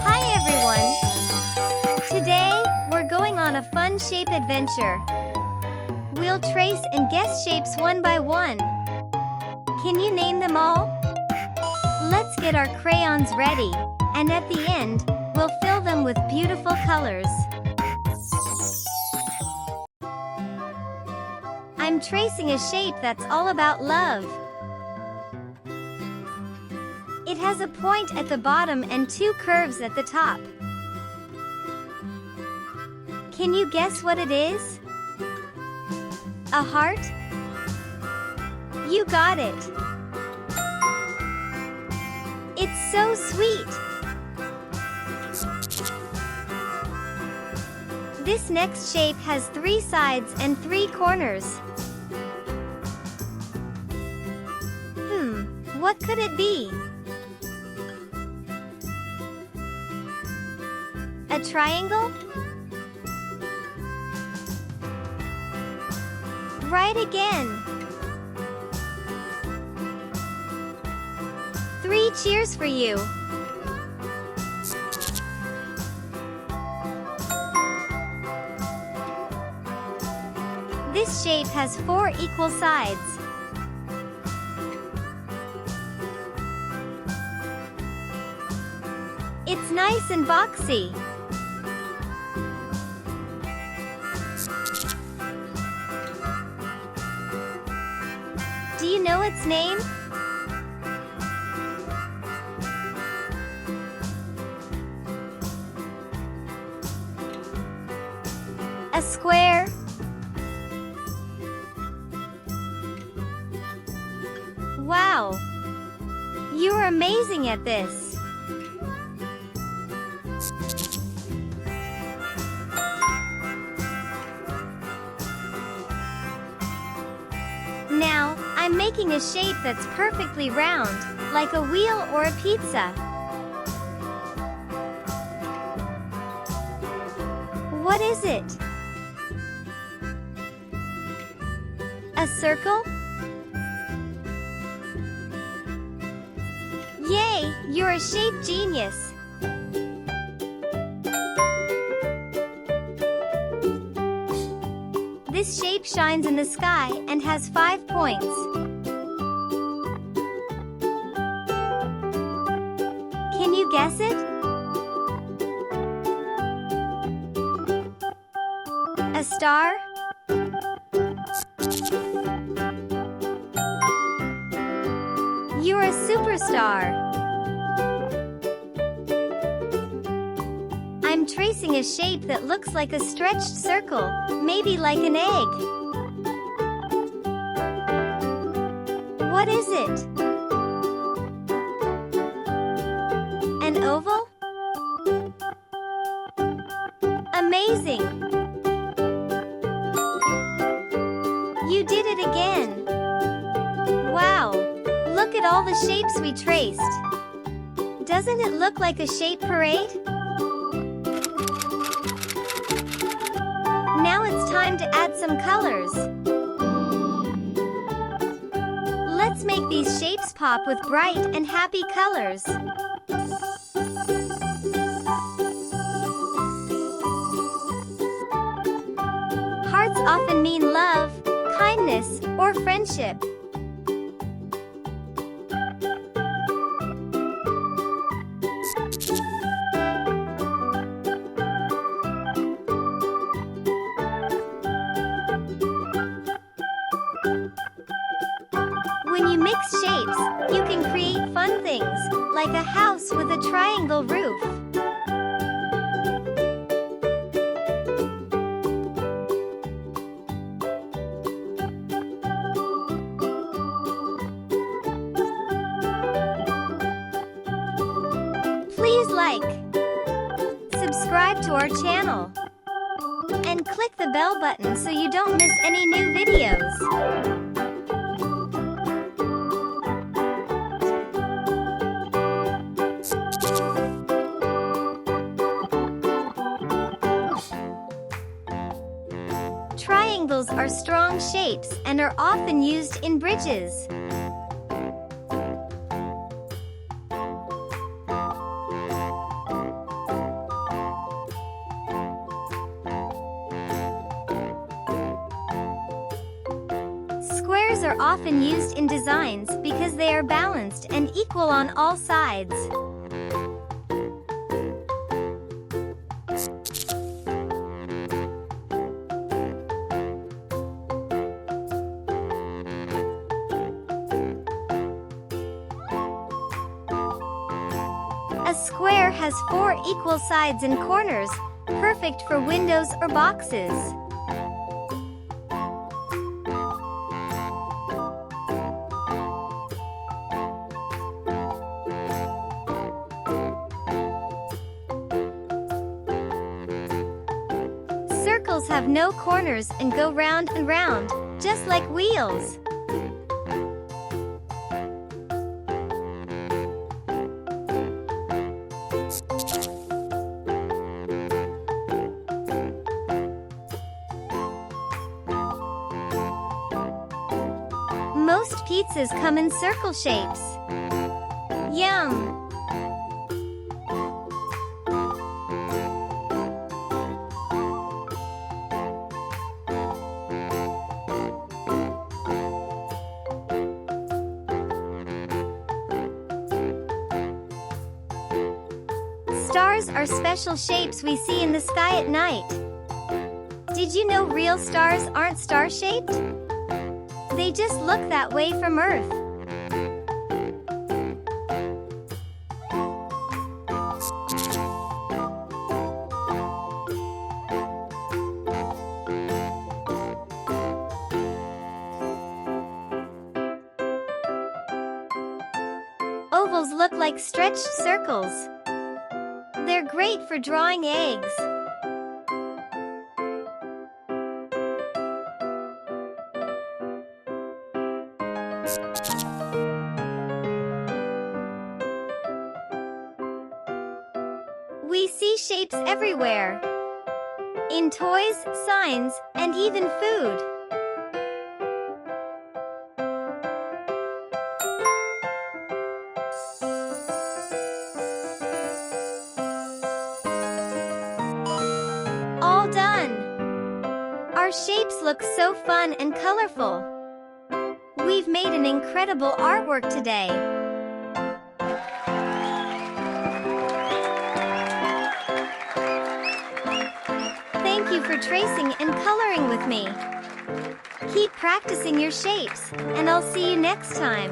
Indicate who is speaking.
Speaker 1: Hi everyone! Today, we're going on a fun shape adventure. We'll trace and guess shapes one by one. Can you name them all? Let's get our crayons ready, and at the end, we'll fill them with beautiful colors. I'm tracing a shape that's all about love. It has a point at the bottom and two curves at the top. Can you guess what it is? A heart? You got it! It's so sweet! This next shape has 3 sides and 3 corners. What could it be? A triangle? Right again! 3 cheers for you! This shape has 4 equal sides. It's nice and boxy. Do you know its name? A square? Wow! You're amazing at this! Now, I'm making a shape that's perfectly round, like a wheel or a pizza. What is it? A circle? Yay! You're a shape genius! This shape shines in the sky and has 5 points. Can you guess it? A star? You're a superstar! I'm tracing a shape that looks like a stretched circle, maybe like an egg. What is it? An oval? Amazing! You did it again! Wow! Look at all the shapes we traced! Doesn't it look like a shape parade? Now it's time to add some colors. Let's make these shapes pop with bright and happy colors. Hearts often mean love, kindness, or friendship. When you mix shapes, you can create fun things, like a house with a triangle roof. Please like, subscribe to our channel, and click the bell button so you don't miss any new videos. Triangles are strong shapes and are often used in bridges. are often used in designs because they are balanced and equal on all sides. A square has 4 equal sides and corners, perfect for windows or boxes. Circles have no corners and go round and round, just like wheels. Most pizzas come in circle shapes. Yum! Stars are special shapes we see in the sky at night. Did you know real stars aren't star-shaped? They just look that way from Earth. Ovals look like stretched circles. They're great for drawing eggs. We see shapes everywhere. In toys, signs, and even food. All done! Our shapes look so fun and colorful. We've made an incredible artwork today. Thank you for tracing and coloring with me. Keep practicing your shapes, and I'll see you next time.